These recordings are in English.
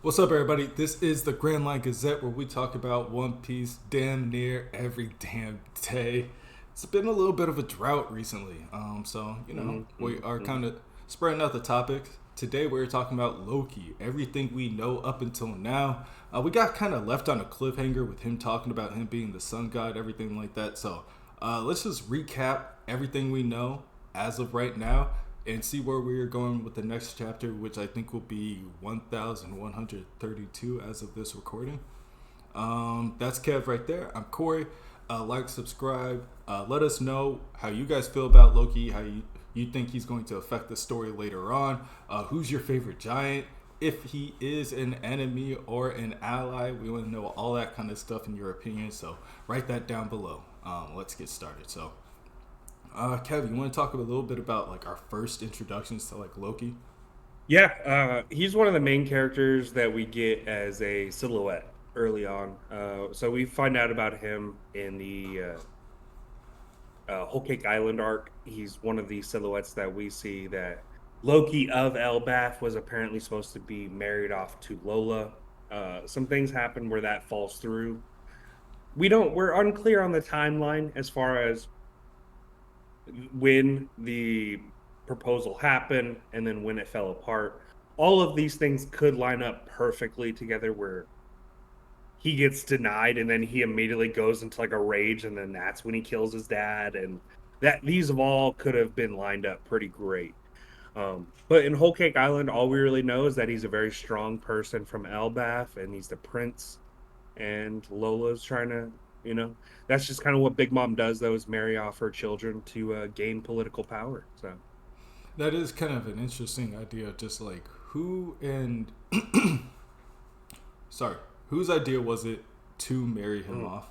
What's up, everybody? This is the Grand Line Gazette, where we talk about One Piece damn near every damn day. It's been a little bit of a drought recently, so we are kind of spreading out the topics. Today, we're talking about Loki, everything we know up until now. We got kind of left on a cliffhanger with him talking about him being the sun god, everything like that. So let's just recap everything we know as of right now and see where we are going with the next chapter, which I think will be 1132 as of this recording. That's Kev right there. I'm Corey. Like, subscribe. Let us know how you guys feel about Loki, how you think he's going to affect the story later on. Who's your favorite giant? If he is an enemy or an ally, we want to know all that kind of stuff in your opinion. So write that down below. Let's get started. So Kev, you want to talk a little bit about like our first introductions to like Loki? Yeah, he's one of the main characters that we get as a silhouette early on. So we find out about him in the Whole Cake Island arc. He's one of the silhouettes that we see that Loki of Elbaf was apparently supposed to be married off to Lola. Some things happen where that falls through. We're unclear on the timeline as far as when the proposal happened and then when it fell apart. All of these things could line up perfectly together where he gets denied and then he immediately goes into like a rage and then that's when he kills his dad, and that these of all could have been lined up pretty great. But in Whole Cake Island, all we really know is that he's a very strong person from Elbaf and he's the prince, and Lola's trying to, that's just kind of what Big Mom does, though, is marry off her children to gain political power. So That is kind of an interesting idea. Just like who and sorry, whose idea was it to marry him off,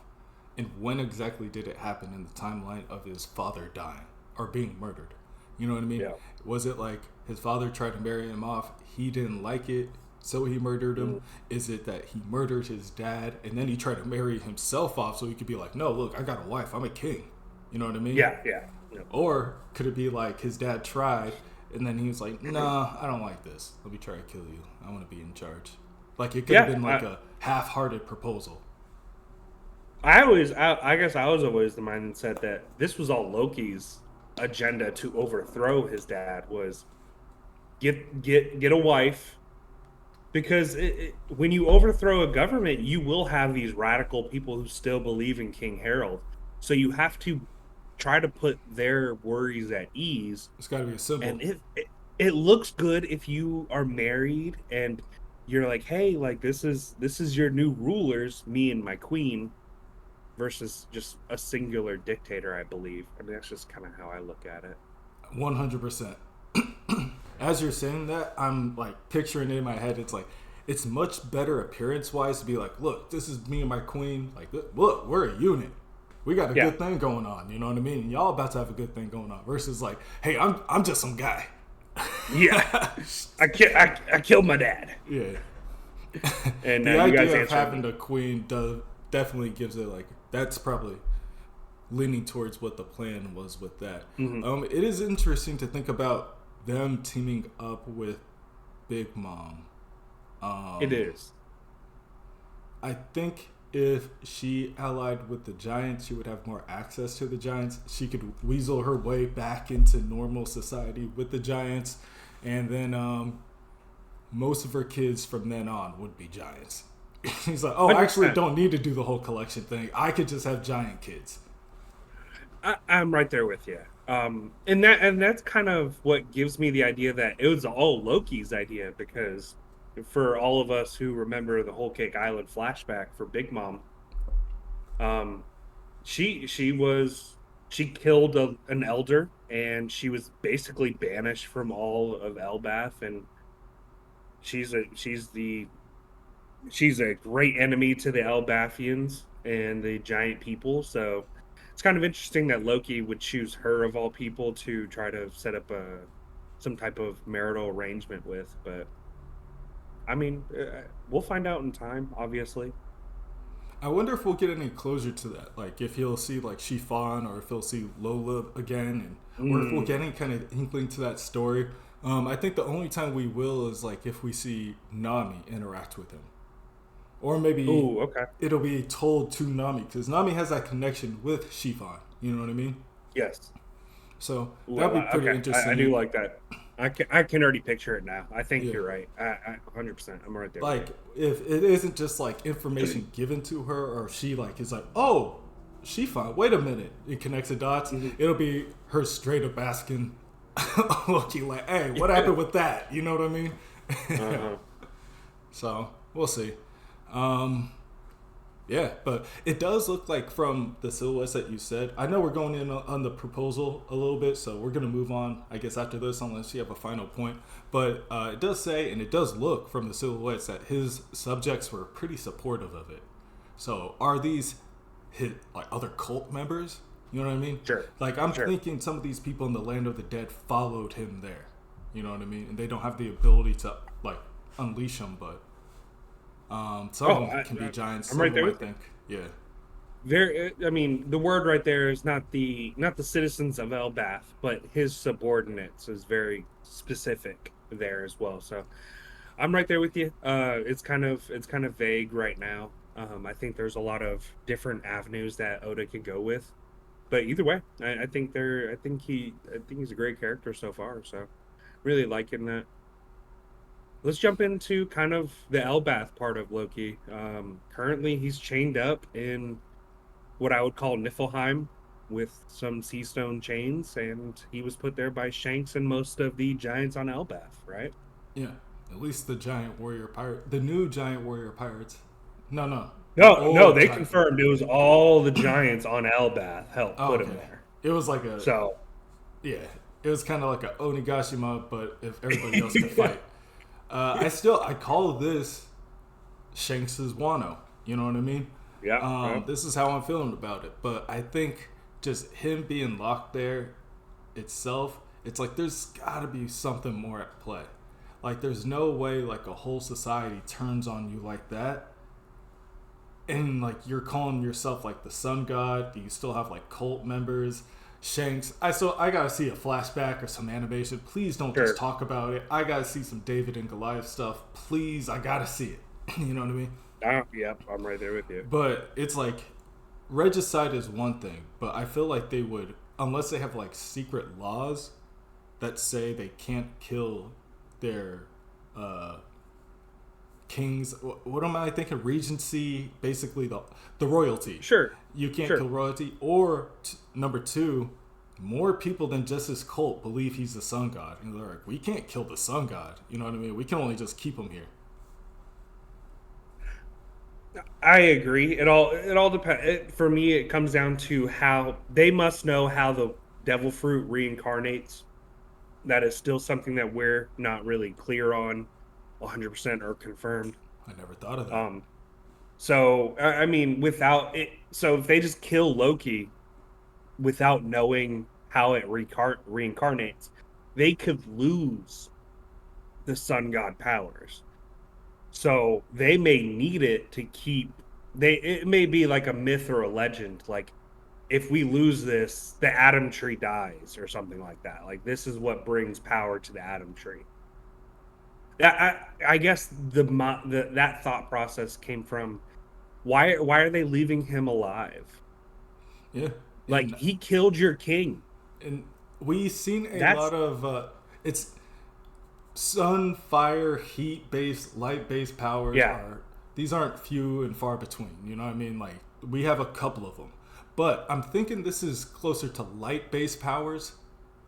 and when exactly did it happen in the timeline of his father dying or being murdered? You know what I mean? yeah. Was it like his father tried to marry him off, he didn't like it, so he murdered him? Is it that he murdered his dad and then he tried to marry himself off so he could be like, no, look, I got a wife, I'm a king. You know what I mean? Yeah. Or could it be like his dad tried and then he was like, nah, I don't like this. Let me try to kill you. I want to be in charge. Like it could have Yeah, been like a half-hearted proposal. I guess I was always the mindset that this was all Loki's agenda to overthrow his dad, was get a wife, because when you overthrow a government, you will have these radical people who still believe in King Harold. So you have to try to put their worries at ease. It's got to be a symbol. And it looks good if you are married and you're like, hey, like this is your new rulers, me and my queen, versus just a singular dictator. I believe. I mean, that's just kind of how I look at it. 100%. As you're saying that, I'm like picturing it in my head. It's like it's much better appearance wise to be like, look, this is me and my queen. Like, look, we're a unit. We got a Yeah, good thing going on. You know what I mean? Y'all about to have a good thing going on. Versus like, hey, I'm just some guy. yeah. I killed my dad, Yeah. and The you guys idea of answered having me. a queen definitely gives it like that's probably leaning towards what the plan was with that. It is interesting to think about them teaming up with Big Mom. It is. I think if she allied with the Giants, she would have more access to the Giants. She could weasel her way back into normal society with the Giants, and then most of her kids from then on would be Giants. He's like, oh, I actually 100%. don't need to do the whole collection thing. I could just have giant kids. I'm right there with you. And that's kind of what gives me the idea that it was all Loki's idea, because for all of us who remember the Whole Cake Island flashback for Big Mom, um, she killed an elder, and she was basically banished from all of Elbath, and she's a great enemy to the Elbathians and the giant people. So it's kind of interesting that Loki would choose her of all people to try to set up some type of marital arrangement with. But I mean, we'll find out in time, obviously. I wonder if we'll get any closure to that. Like if he'll see like Shifan or if he'll see Lola again, and or if we'll Mm, get any kind of inkling to that story. I think the only time we will is like if we see Nami interact with him, or maybe Oh, okay. it'll be told to Nami because Nami has that connection with Shifan. You know what I mean? Yes. So Ooh, that'd be pretty okay. I do interesting. like that. I can already picture it now. I think Yeah, you're right. 100%. I'm right there with you. like if it isn't just like information given to her, or she like is like, oh, Shifan, wait a minute, it connects the dots. Mhm. It'll be her straight up asking Loki like, hey, what Yeah. happened with that? You know what I mean? Uh-huh. So we'll see. Um, Yeah, but it does look like from the silhouettes that you said. I know we're going in on the proposal a little bit, so we're going to move on, I guess, after this, unless you have a final point. But it does say, and it does look from the silhouettes, that his subjects were pretty supportive of it. So are these his, like other cult members? You know what I mean? Sure. Like I'm Sure. thinking some of these people in the land of the dead followed him there. You know what I mean? And they don't have the ability to like unleash him, but some of Oh, them can be giants. I'm Some right of there them, I with you. think, yeah. There, I mean, the word right there is not the citizens of Elbath, but his subordinates is very specific there as well. So I'm right there with you. It's kind of vague right now. I think there's a lot of different avenues that Oda could go with, but either way, I think he's a great character so far. So really liking that. Let's jump into kind of the Elbath part of Loki. Currently, he's chained up in what I would call Niflheim with some sea stone chains, and he was put there by Shanks and most of the giants on Elbath, right? Yeah, at least the giant warrior pirate, the new giant warrior pirates. No, no, the No, no, old they giant. confirmed it was all the giants on Elbath helped Oh, put him okay. there. It was like a So, yeah. It was kind of like a Onigashima, but if everybody else could fight. I call this Shanks's Wano. You know what I mean? yeah, yeah, This is how I'm feeling about it. But I think just him being locked there itself, it's like there's got to be something more at play. Like there's no way like a whole society turns on you like that, and like you're calling yourself like the sun god. You still have like cult members. Shanks, I gotta see a flashback or some animation. Please don't just sure. talk about it. I gotta see some David and Goliath stuff. Please, I gotta see it. You know what I mean? Yep, I'm right there with you. But it's like regicide is one thing, but I feel like they would, unless they have like secret laws that say they can't kill their uh, kings. What am I thinking? Regency, basically the royalty. Sure, You can't sure. kill royalty. Or number two, more people than just his cult believe he's the sun god, and they're like, we can't kill the sun god. You know what I mean? We can only just keep him here. I agree. It all depends. For me, it comes down to how they must know how the devil fruit reincarnates. That is still something that we're not really clear on 100% or confirmed. I never thought of that. Um, so I mean, without it, so if they just kill Loki without knowing how it reincarnates, they could lose the sun god powers. So they may need it to keep. It may be like a myth or a legend. Like if we lose this, the Atom Tree dies or something like that. Like this is what brings power to the Atom Tree. I guess that thought process came from why are they leaving him alive? Yeah, Like and he killed your king. and we've seen a That's lot of it's sun, fire, heat based, light based powers yeah. are these aren't few and far between. You know what I mean? Like we have a couple of them, but I'm thinking this is closer to light based powers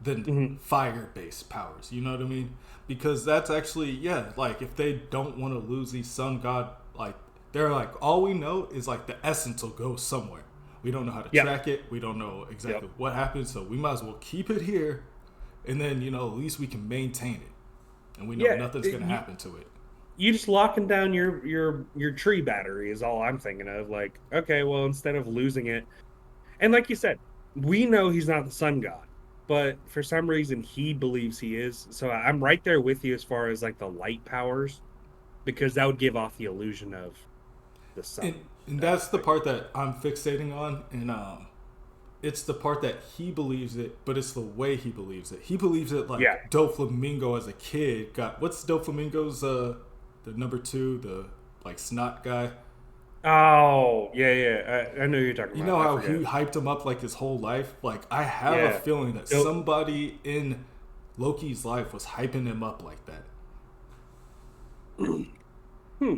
than Mhm. fire based powers. You know what I mean? Because that's actually yeah. Like if they don't want to lose these sun god, like they're like all we know is like the essence will go somewhere. We don't know how to Yep. track it. We don't know Yep. exactly what happened, so we might as well keep it here, and then at least we can maintain it and we know Yeah. nothing's going to happen to it. You just locking down your tree battery is all I'm thinking of. Like, okay, well, instead of losing it, and like you said, we know he's not the sun god, but for some reason he believes he is. So I'm right there with you as far as like the light powers, because that would give off the illusion of the And, sun. and That that's was the thinking. part that I'm fixating on, and it's the part that he believes it, but it's the way he believes it. He believes it Yeah. like Doflamingo as a kid got what's Doflamingo's the number two, the like snot guy. Oh, yeah, yeah. I know who you're talking You about. know I how forget. he hyped him up like his whole life? Like I have a Yeah. feeling that Do- somebody in Loki's life was hyping him up like that. hmm.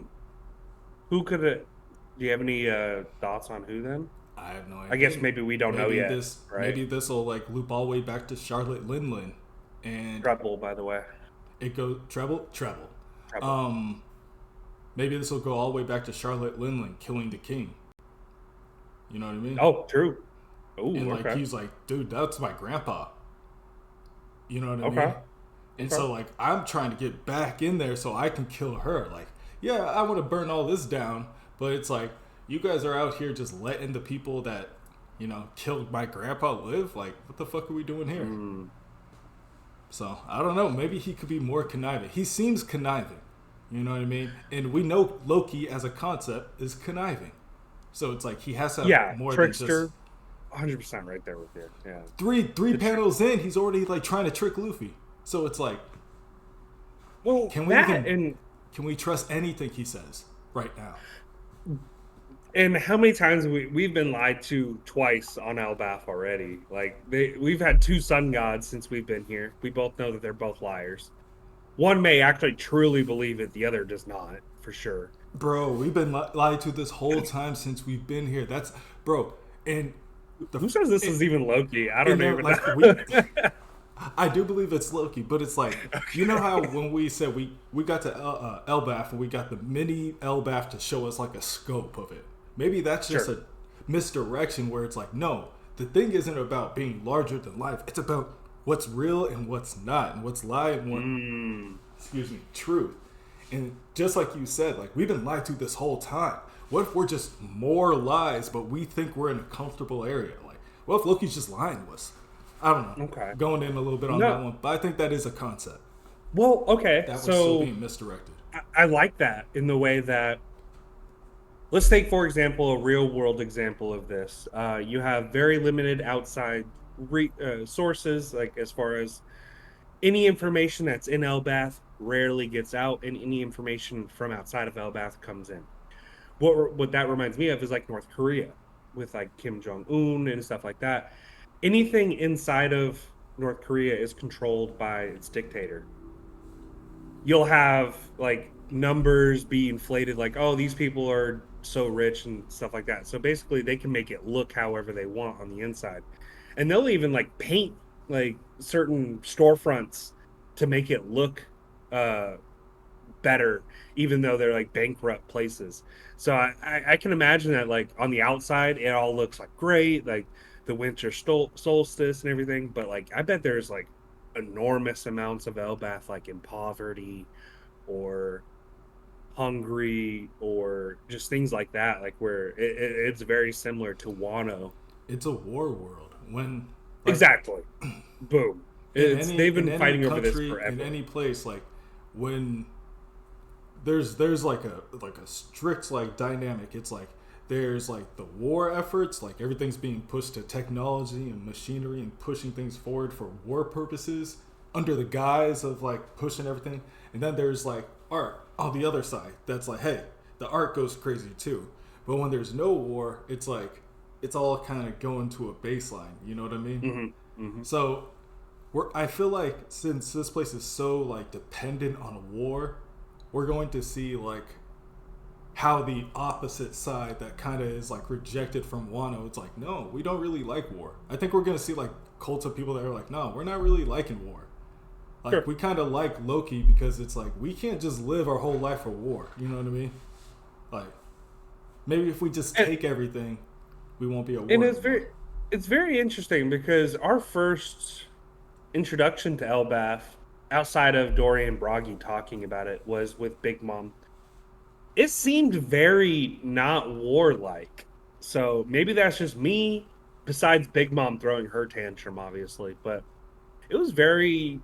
Who could it? Do you have any thoughts on who then? I have no I guess idea. maybe we don't know yet, right? Maybe this will like loop all the way back to Charlotte Linlin, and Trouble, by the way. it goes treble. Trouble. Um, maybe this will go all the way back to Charlotte Linlin killing the king. You know what I mean? Oh, true. Oh, And like okay. he's like, dude, that's my grandpa. You know what I Okay. mean? And Okay. so like I'm trying to get back in there so I can kill her. Like, yeah, I want to burn all this down, but it's like you guys are out here just letting the people that killed my grandpa live. Like, what the fuck are we doing here? Mm. So I don't know. Maybe he could be more conniving. He seems conniving. You know what I mean? And we know Loki as a concept is conniving. So it's like he has to Yeah, have more than just trickster. 100% right there with you. Yeah. three panels in. He's already like trying to trick Luffy. So it's like, Well, can we that even and can we trust anything he says right now? how many times we've been lied to twice on Elbaf already? Like we've had two sun gods since we've been here. We both know that they're both liars. One may actually truly believe it, the other does not, for sure. Bro, we've been lied to this whole time since we've been here. That's bro, and the Who says this and, is even Loki? I don't and even like know. I do believe it's Loki, but it's like you know how when we said we got to Elbaf and we got the mini Elbaf to show us like a scope of it. Maybe that's just Sure. a misdirection where it's like no, the thing isn't about being larger than life. It's about what's real and what's not, and what's lie and what excuse me, truth. And just like you said, like we've been lied to this whole time. What if we're just more lies, but we think we're in a comfortable area? Like, what if Loki's just lying to us? I don't know. Okay. Going in a little bit on No. that one, but I think that is a concept Well, okay. that was still So being misdirected. I like that in the way that, let's take, for example, a real world example of this. You have very limited outside sources, like as far as any information that's in Elbath rarely gets out, and any information from outside of Elbath comes in. What that reminds me of is like North Korea with like Kim Jong Un and stuff like that. Anything inside of North Korea is controlled by its dictator. You'll have like numbers be inflated, like, oh, these people are so rich and stuff like that. So basically, they can make it look however they want on the inside, and they'll even like paint like certain storefronts to make it look uh better, even though they're like bankrupt places. So I can imagine that like on the outside, it all looks like great, like the winter solstice and everything. But like, I bet there's like enormous amounts of Elbath like in poverty or hungry or just things like that, like where it's very similar to Wano. It's a war world. When like Exactly. Boom. It's they've in been any fighting over this country in forever. any place, like when there's like a strict like dynamic. It's like there's like the war efforts, like everything's being pushed to technology and machinery and pushing things forward for war purposes under the guise of like pushing everything. And then there's like art on the other side that's like, hey, the art goes crazy too. But when there's no war, it's like it's all kind of going to a baseline. You know what I mean? So I feel like since this place is so like dependent on war, we're going to see like how the opposite side that kind of is like rejected from Wano. It's like, no, we don't really like war. I think we're going to see like cults of people that are like, no, we're not really liking war. Like Sure. we kind of like Loki because it's like we can't just live our whole life for war. You know what I mean? Like maybe if we just take everything, we won't be at war. And anymore. it's very interesting because our first introduction to Elbath, outside of Dorian Broggy talking about it, was with Big Mom. It seemed very not warlike. So maybe that's just me, besides Big Mom throwing her tantrum, obviously. But it was very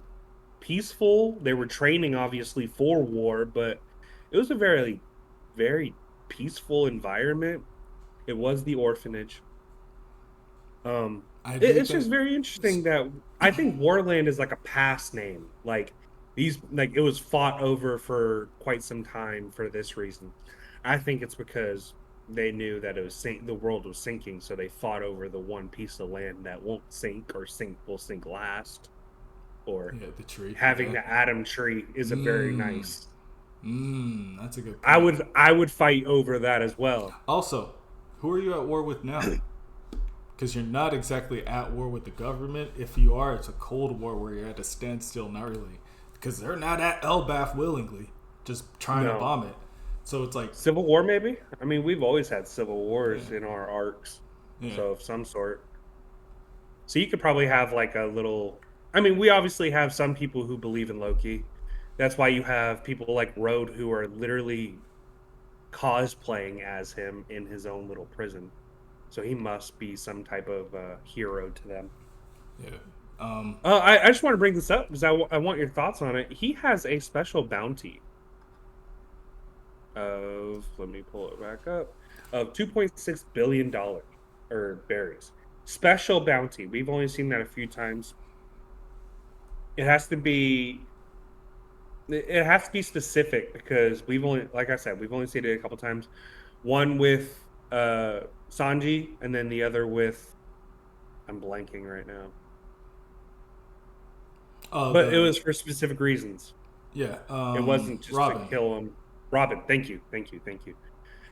peaceful. They were training, obviously, for war, but it was a very, very peaceful environment. It was the orphanage. I do It's think. just very interesting that I think Warland is like a past name. Like these, like it was fought over for quite some time for this reason. I think it's because they knew that it was the world was sinking, so they fought over the one piece of land that won't sink or sink will sink last. Or Yeah, the tree. having Okay. the atom tree is a very Mmm. nice. That's a good I point. would fight over that as well. Also, who are you at war with now? Because you're not exactly at war with the government. If you are, it's a cold war where you're at a standstill, not really. Because they're not at Elbath willingly, just trying to No. bomb it. So it's like, Civil War, maybe? I mean, we've always had civil yeah, wars in our arcs, yeah, so of some sort. So you could probably have like a little. I mean, we obviously have some people who believe in Loki. That's why you have people like Road who are literally cosplaying as him in his own little prison. So he must be some type of hero to them. yeah. I just want to bring this up because I want your thoughts on it. He has a special bounty of, let me pull it back up, of $2.6 billion or berries. Special bounty. We've only seen that a few times. It has to be specific because we've only, like I said, we've only seen it a couple times. One with Sanji and then the other with, I'm blanking right now. But it was for specific reasons. Yeah. It wasn't just Robin. to kill him. Robin, thank you.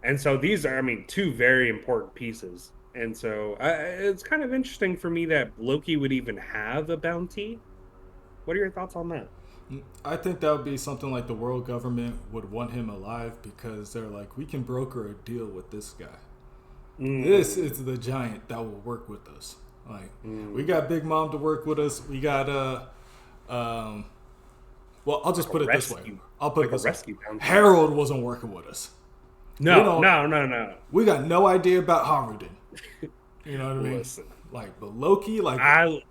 And so these are, I mean, two very important pieces. And so it's kind of interesting for me that Loki would even have a bounty. What are your thoughts on that? I think that would be something like the world government would want him alive because they're like, we can broker a deal with this guy. This is the giant that will work with us. Like, we got Big Mom to work with us. We got well, I'll just put it this way. I'll put it this way. Harold wasn't working with us. No. We got no idea about Haruden. You know what I mean? Listen, like, but Loki, like, I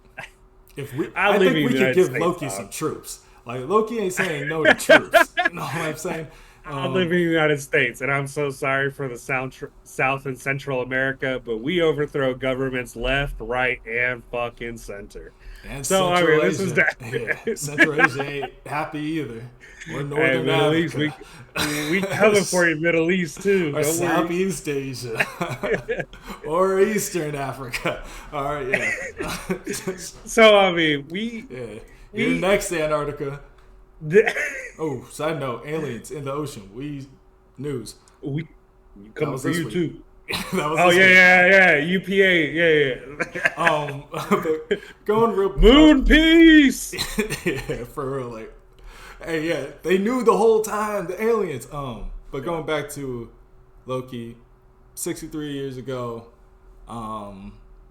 I think we could give Loki some troops. Like, Loki ain't saying no to troops. You know what I'm saying? I live in the United States, and I'm so sorry for the South and Central America, but we overthrow governments left, right, and fucking center. And so Central I mean, Asia. this is that. Yeah, Central Asia ain't happy either. Or Northern Middle East, we coming for you, Middle East too. Or Southeast Asia. Or Eastern Africa. All right, yeah. So I mean, You're next, Antarctica. Oh, side note, aliens in the ocean. News. We coming for you too. UPA, yeah. Going real moon piece. Yeah, for real. Like, hey, yeah, they knew the whole time, the aliens. But going back to Loki, 63 years ago,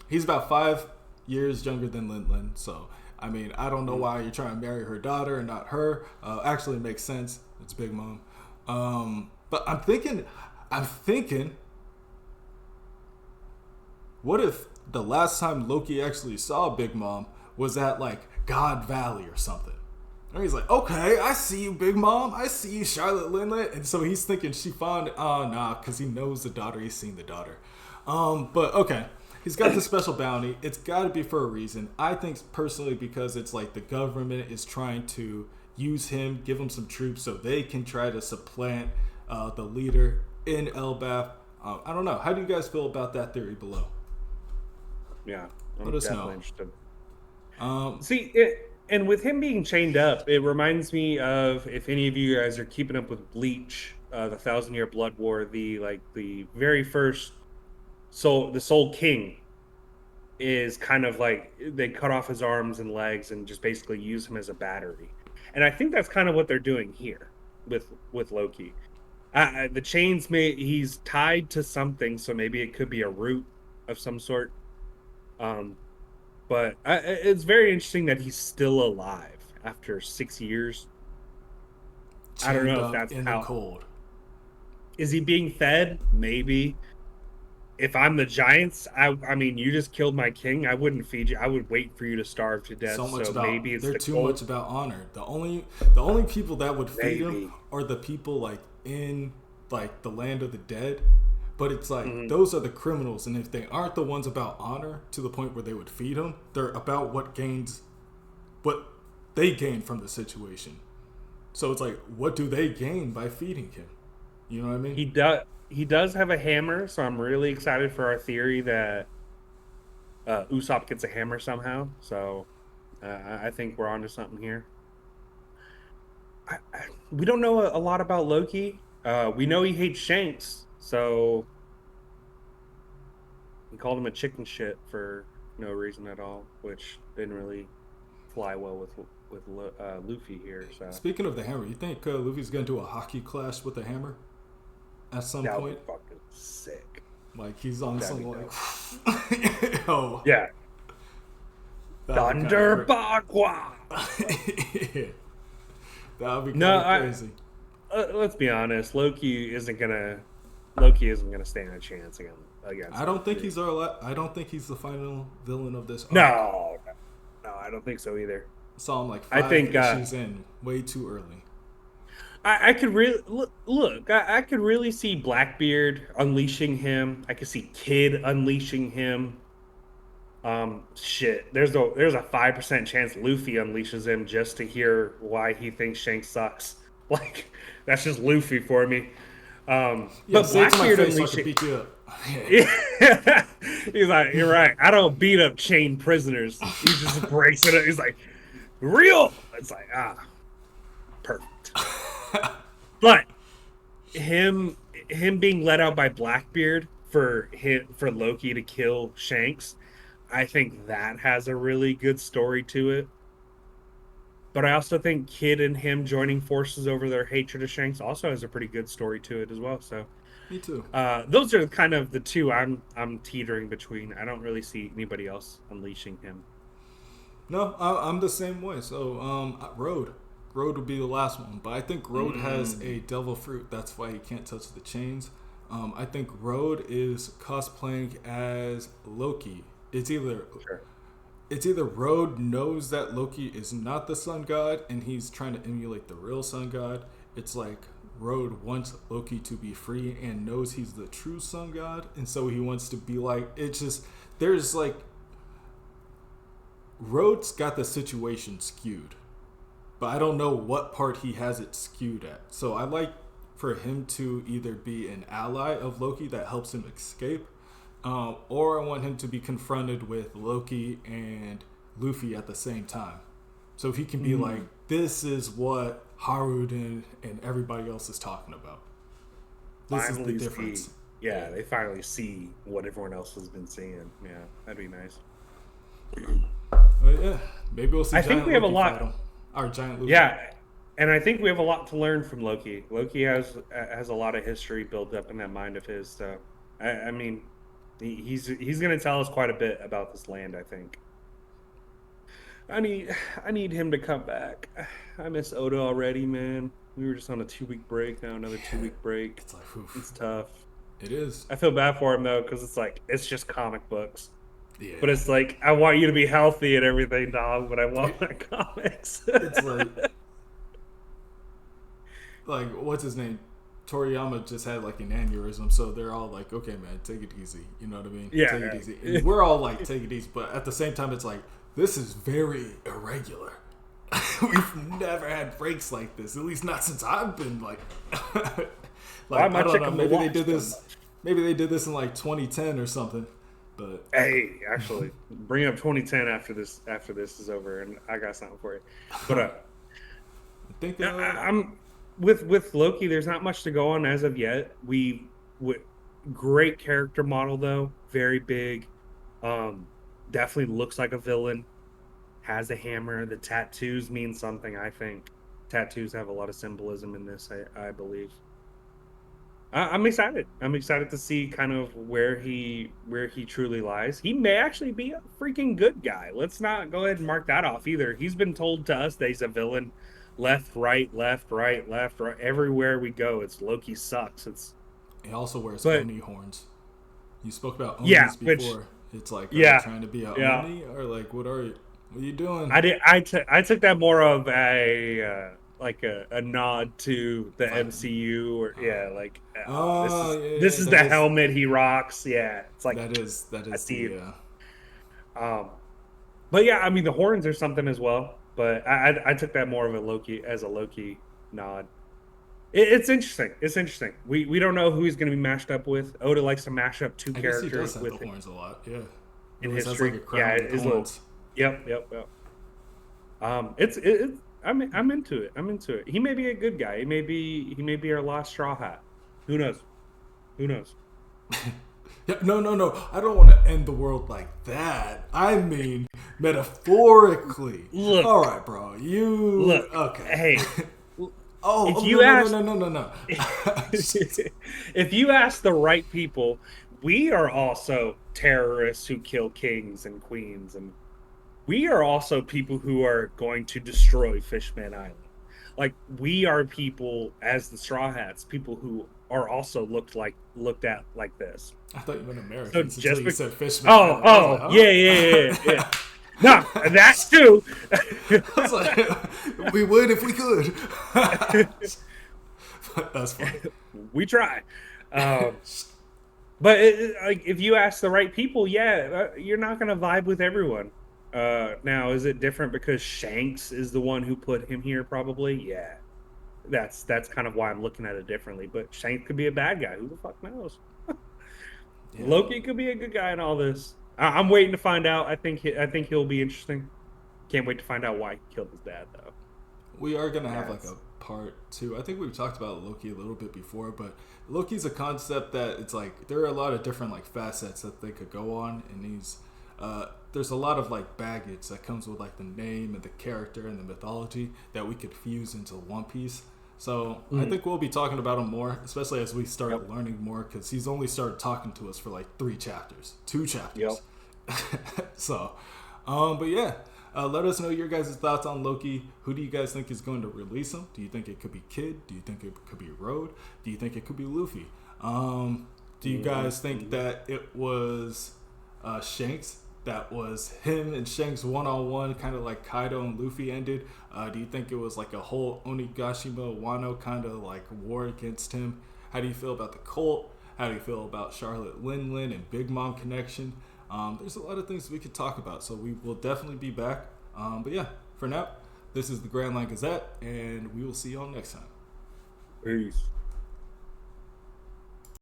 he's about 5 years younger than Lin. So, I mean, I don't know why you're trying to marry her daughter and not her. Actually, it makes sense. It's Big Mom. But I'm thinking, what if the last time Loki actually saw Big Mom was at, like, God Valley or something? And he's like, okay, I see you, Big Mom. I see you, Charlotte Linlet. And so he's thinking she found, nah, because he knows the daughter. He's seen the daughter. But, okay. He's got the special bounty. It's got to be for a reason. I think personally because it's like the government is trying to use him, give him some troops so they can try to supplant the leader in Elbath. I don't know. How do you guys feel about that theory below? Yeah, let us know. Interested. See, and with him being chained up, it reminds me of, if any of you guys are keeping up with Bleach, the 1,000-Year Blood War, the very first the Soul King is kind of like they cut off his arms and legs and just basically use him as a battery. And I think that's kind of what they're doing here with Loki. The chains he's tied to something, so maybe it could be a root of some sort. But it's very interesting that he's still alive after 6 years. I don't know if that's in the cold. Is he being fed? Maybe. If I'm the Giants, I mean, you just killed my king. I wouldn't feed you. I would wait for you to starve to death. Maybe it's they're too much about honor. The only people that would feed him are the people like in like the land of the dead, But it's like Mhm. those are the criminals, and if they aren't the ones about honor to the point where they would feed him, they're about what they gain from the situation. So it's like, what do they gain by feeding him? You know what I mean? He does have a hammer, so I'm really excited for our theory that Usopp gets a hammer somehow. So I think we're onto something here. We don't know a lot about Loki. We know he hates Shanks, so he called him a chicken shit for no reason at all, which didn't really fly well with Luffy here. So Speaking of the hammer, you think Luffy's gonna do a hockey clash with the hammer at some that would be point? fucking sick. Like he's on That'd some be like, dope. oh, Yeah, that would be kind of Thunder Bagua. crazy. That would be No, kind of crazy. let's be honest. Loki isn't gonna stand a chance against I don't think Luffy. I don't think he's the final villain of this arc. No, no, I don't think so either. Saw him like I five think issues in, way too early. I could really look. I could really see Blackbeard unleashing him. I could see Kid unleashing him. Shit. There's a 5% chance Luffy unleashes him just to hear why he thinks Shanks sucks. Like that's just Luffy for me. Yeah, But say it to my Blackbeard face so I can unleashing. beat you up. Yeah. He's like, you're right. I don't beat up chained prisoners. He's just bracing it. He's like, real. It's like, perfect. But him being let out by Blackbeard for Loki to kill Shanks, I think that has a really good story to it. But I also think Kid and him joining forces over their hatred of Shanks also has a pretty good story to it as well. So Me too. those are kind of the two I'm teetering between. I don't really see anybody else unleashing him. No, I'm the same way. So, Road would be the last one, but I think Road has a devil fruit. That's why he can't touch the chains. I think Road is cosplaying as Loki. Sure. It's either Road knows that Loki is not the sun god and he's trying to emulate the real sun god. It's like Road wants Loki to be free and knows he's the true sun god, and so he wants to be like, it's just there's like Road's got the situation skewed, but I don't know what part he has it skewed at. So I like for him to either be an ally of Loki that helps him escape, or I want him to be confronted with Loki and Luffy at the same time. So he can be like, this is what Haruden and everybody else is talking about. This Finally is the difference. yeah, they finally see what everyone else has been seeing. Yeah, that'd be nice. But yeah, maybe we'll see. I think we have a lot. Fight him. Our giant Luffy. Yeah, and I think we have a lot to learn from Loki. Loki has a lot of history built up in that mind of his. So, I mean, he's going to tell us quite a bit about this land. I think. I need him to come back. I miss Oda already, man. We were just on a 2-week break. Now another 2-week break. It's like, oof. It's tough. It is. I feel bad for him though, because it's like it's just comic books. Yeah. But it's like I want you to be healthy and everything, dog. But I want my comics. It's like what's his name? Toriyama just had like an aneurysm, so they're all like, "Okay, man, take it easy." You know what I mean? Yeah, take yeah. it easy. And we're all like, "Take it easy," but at the same time, it's like this is very irregular. We've never had breaks like this, at least not since I've been like. Why am I I don't know. checking Maybe the they watch did so this. much? Maybe they did this in like 2010 or something. But Hey, actually, bring up 2010 after this is over, and I got something for you. But I think I'm with Loki. There's not much to go on as of yet. Great character model though, very big. Definitely looks like a villain. Has a hammer. The tattoos mean something. I think tattoos have a lot of symbolism in this. I believe. I'm excited. I'm excited to see kind of where he truly lies. He may actually be a freaking good guy. Let's not go ahead and mark that off either. He's been told to us that he's a villain. Left, right, left, right, left, right. Everywhere we go, it's Loki sucks. he also wears But- Oni horns. You spoke about Onis Yeah, before. It's like, are Yeah, you trying to be a yeah. Oni or like, what are you? What are you doing? I took that more of a a nod to the Viking. MCU, or yeah, like Oh this yeah, is that the is helmet he rocks. Yeah, it's like that I is see the it. Um, but yeah, I mean the horns are something as well. But I took that more of a Loki as a Loki nod. It's interesting. It's interesting. We don't know who he's going to be mashed up with. Oda likes to mash up two I guess he characters does have the with horns a lot. Yeah, he in always has like history. a Yeah, crown with his little. horns. Yep. It's I'm into it. I'm into it. He may be a good guy. He may be our lost straw hat. Who knows? Who knows? Yeah, no. I don't want to end the world like that. I mean, metaphorically. All Look, right, bro. You look. okay? Hey, if Oh you ask no. if you ask the right people, we are also terrorists who kill kings and queens, and we are also people who are going to destroy Fishman Island. Like we are people as the Straw Hats, people who are also looked at like this. I thought you meant So Americans until just you be said Fishman oh Island. I was like, oh yeah huh? no, that too. I was like, we would if we could. That's funny. We try. Um, but like, if you ask the right people, yeah, you're not gonna vibe with everyone. Now, is it different because Shanks is the one who put him here? Probably, yeah. That's kind of why I'm looking at it differently. But Shanks could be a bad guy. Who the fuck knows? Yeah, Loki could be a good guy in all this. I'm waiting to find out. I think he'll be interesting. Can't wait to find out why he killed his dad, though. we are gonna have Yeah, like a part two. I think we've talked about Loki a little bit before, but Loki's a concept that it's like there are a lot of different like facets that they could go on, and there's a lot of like baggage that comes with like the name and the character and the mythology that we could fuse into one piece. So I think we'll be talking about him more, especially as we yep, start learning more, because he's only started talking to us for like 3 chapters, 2 chapters. yep. So, but yeah, let us know your guys' thoughts on Loki. Who do you guys think is going to release him? Do you think it could be Kid? Do you think it could be Road? Do you think it could be Luffy? Do you guys think that it was Shanks? That was him and Shanks one-on-one, kind of like Kaido and Luffy ended. Do you think it was like a whole Onigashima Wano kind of like war against him? How do you feel about the cult? How do you feel about Charlotte Linlin and Big Mom connection? There's a lot of things we could talk about, so we will definitely be back. But yeah, for now, this is the Grand Line Gazette, and we will see y'all next time. Peace.